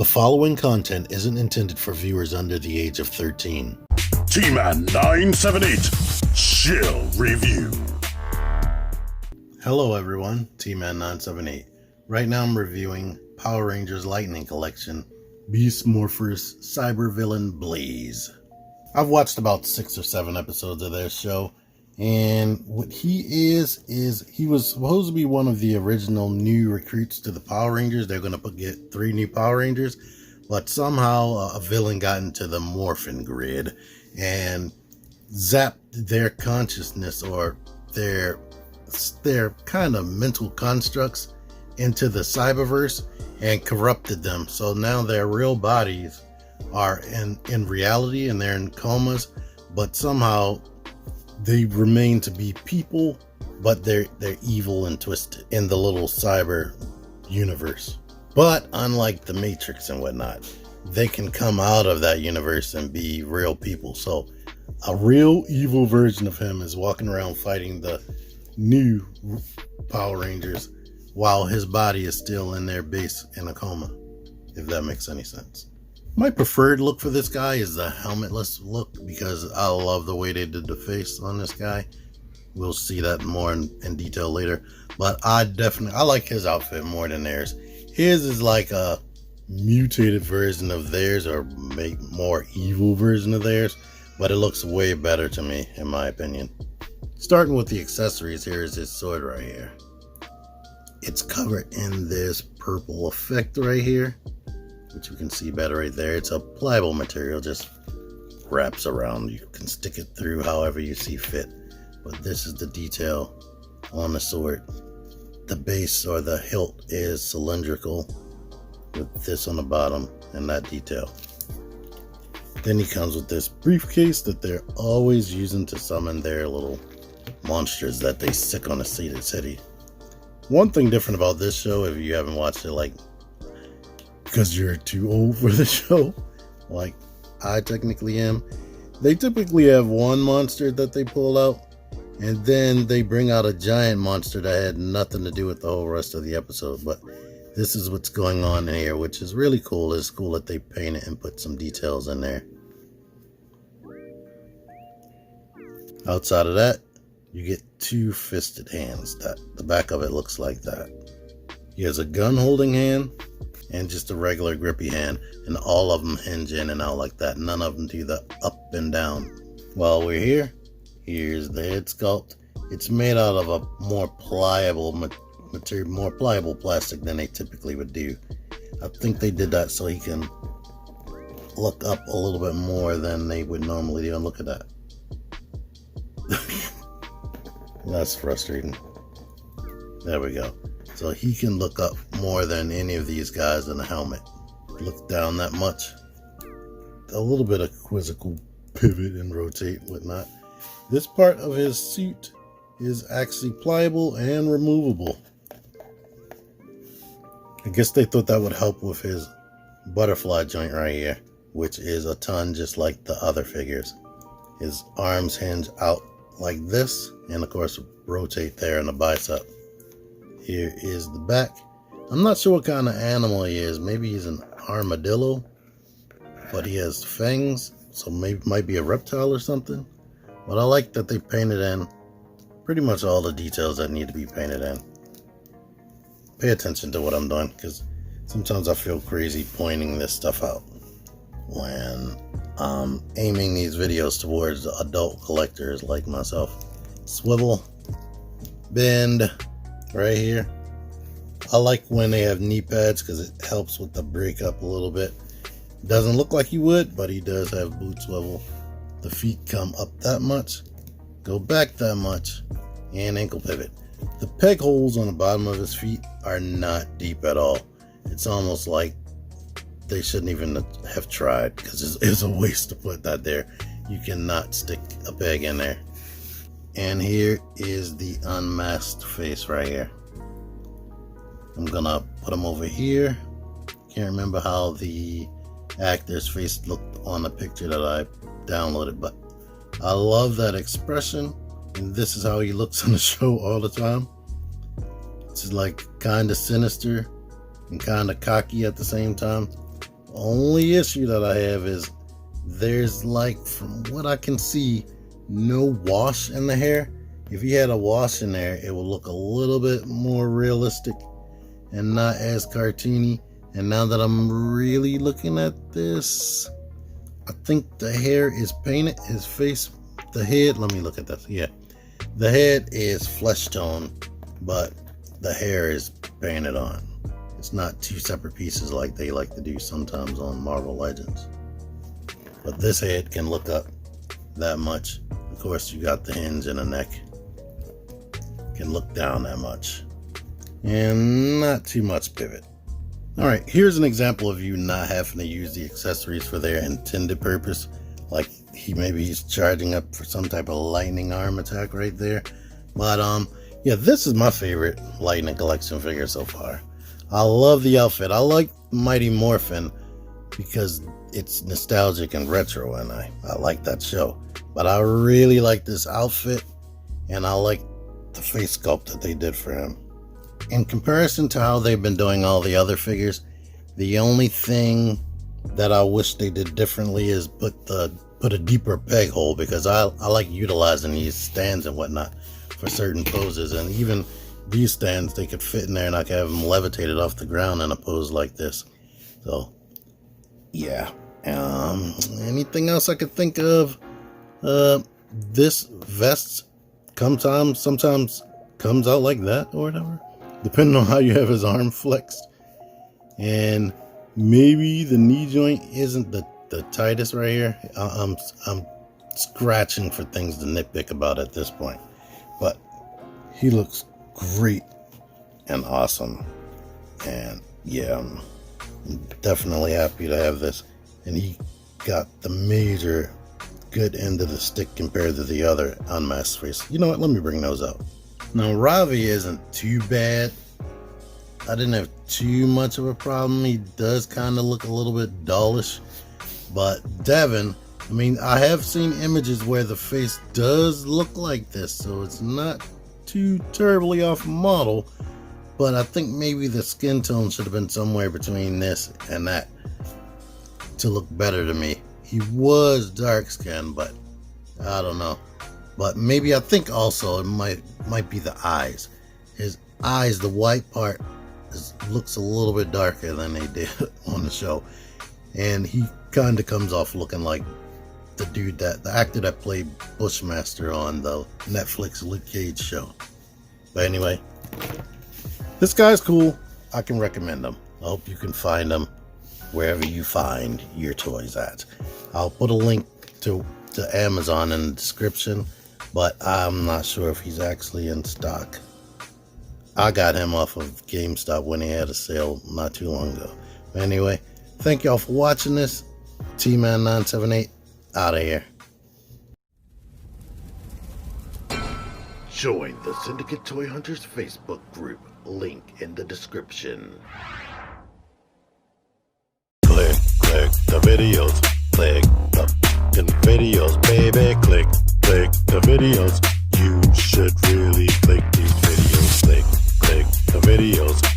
The following content isn't intended for viewers under the age of 13. T-Man 978 Chill Review. Hello everyone, T-Man 978. Right now I'm reviewing Power Rangers Lightning Collection, Beast Morphers Cybervillain Blaze. I've watched about 6 or 7 episodes of their show, and what he is he was supposed to be one of the original new recruits to the Power Rangers. They're going to get 3 new Power Rangers, but somehow a villain got into the morphin grid and zapped their consciousness or their kind of mental constructs into the cyberverse and corrupted them. So now their real bodies are in reality and they're in comas, but somehow they remain to be people, but they're evil and twisted in the little cyber universe. But unlike the Matrix and whatnot, they can come out of that universe and be real people. So a real evil version of him is walking around fighting the new Power Rangers while his body is still in their base in a coma, if that makes any sense. My preferred look for this guy is the helmetless look because I love the way they did the face on this guy. We'll see that more in detail later, but I like his outfit more than theirs. His is like a mutated version of theirs, or more evil version of theirs, but it looks way better to me in my opinion. Starting with the accessories, here is his sword right here. It's covered in this purple effect right here, which you can see better right there. It's a pliable material, just wraps around. You can stick it through however you see fit. But this is the detail on the sword. The base or the hilt is cylindrical with this on the bottom and that detail. Then he comes with this briefcase that they're always using to summon their little monsters that they stick on the city. One thing different about this show, if you haven't watched it, like, because you're too old for the show, like I technically am, they typically have one monster that they pull out, and then they bring out a giant monster that had nothing to do with the whole rest of the episode. But this is what's going on in here, which is really cool. It's cool that they paint it and put some details in there. Outside of that, you get 2 fisted hands. That the back of it looks like that. He has a gun holding hand and just a regular grippy hand, and all of them hinge in and out like that. None of them do the up and down. While we're here, here's the head sculpt. It's made out of a more pliable material, more pliable plastic than they typically would do. I think they did that so he can look up a little bit more than they would normally do. And look at that. That's frustrating. There we go. So he can look up more than any of these guys in a helmet. Look down that much. A little bit of quizzical pivot and rotate, whatnot. This part of his suit is actually pliable and removable. I guess they thought that would help with his butterfly joint right here, which is a ton just like the other figures. His arms hinge out like this, and of course rotate there in the bicep. Here is the back. I'm not sure what kind of animal he is. Maybe he's an armadillo, but he has fangs, so maybe might be a reptile or something. But I like that they painted in pretty much all the details that need to be painted in. Pay attention to what I'm doing, because sometimes I feel crazy pointing this stuff out when I'm aiming these videos towards adult collectors like myself. Swivel, bend, right here. I like when they have knee pads because it helps with the breakup a little bit. Doesn't look like he would, but he does have boot swivel. The feet come up that much, go back that much, and ankle pivot. The peg holes on the bottom of his feet are not deep at all. It's almost like they shouldn't even have tried, because it's a waste to put that there. You cannot stick a peg in there. And here is the unmasked face right here. I'm gonna put him over here. Can't remember how the actor's face looked on the picture that I downloaded, but I love that expression, and this is how he looks on the show all the time. It's like kind of sinister and kind of cocky at the same time. Only issue that I have is there's, like, from what I can see, no wash in the hair. If you had a wash in there, it would look a little bit more realistic and not as cartoony. And now that I'm really looking at this, I think the hair is painted. His face, the head, let me look at that. Yeah, the head is flesh tone, but the hair is painted on. It's not two separate pieces like they like to do sometimes on Marvel Legends. But this head can look up that much. Of course, you got the hinge and the neck. Can look down that much. And not too much pivot. Alright, here's an example of you not having to use the accessories for their intended purpose. Like he's charging up for some type of lightning arm attack right there. But yeah, this is my favorite Lightning Collection figure so far. I love the outfit. I like Mighty Morphin because it's nostalgic and retro, and I like that show. But I really like this outfit, and I like the face sculpt that they did for him. In comparison to how they've been doing all the other figures, the only thing that I wish they did differently is put a deeper peg hole, because I like utilizing these stands and whatnot for certain poses. And even these stands, they could fit in there and I could have them levitated off the ground in a pose like this. So yeah. Anything else I could think of? This vest sometimes comes out like that or whatever, depending on how you have his arm flexed. And maybe the knee joint isn't the tightest right here. I'm scratching for things to nitpick about at this point, but he looks great and awesome. And yeah, I'm definitely happy to have this. And he got the major good end of the stick compared to the other unmasked face. You know what? Let me bring those out. Now, Ravi isn't too bad. I didn't have too much of a problem. He does kind of look a little bit dullish. But Devin, I mean, I have seen images where the face does look like this, so it's not too terribly off model. But I think maybe the skin tone should have been somewhere between this and that to look better to me. He was dark skinned, but I don't know. But maybe, I think also it might be the eyes. His eyes, the white part, looks a little bit darker than they did on the show. And he kind of comes off looking like the actor that played Bushmaster on the Netflix Luke Cage show. But anyway, this guy's cool. I can recommend him. I hope you can find him wherever you find your toys at. I'll put a link to Amazon in the description, but I'm not sure if he's actually in stock. I got him off of GameStop when he had a sale not too long ago. But anyway, thank y'all for watching this. T-Man978 out of here. Join the Syndicate Toy Hunters Facebook group. Link in the description. Click the videos. Click the videos, baby. Click the videos. You should really click these videos. Click the videos.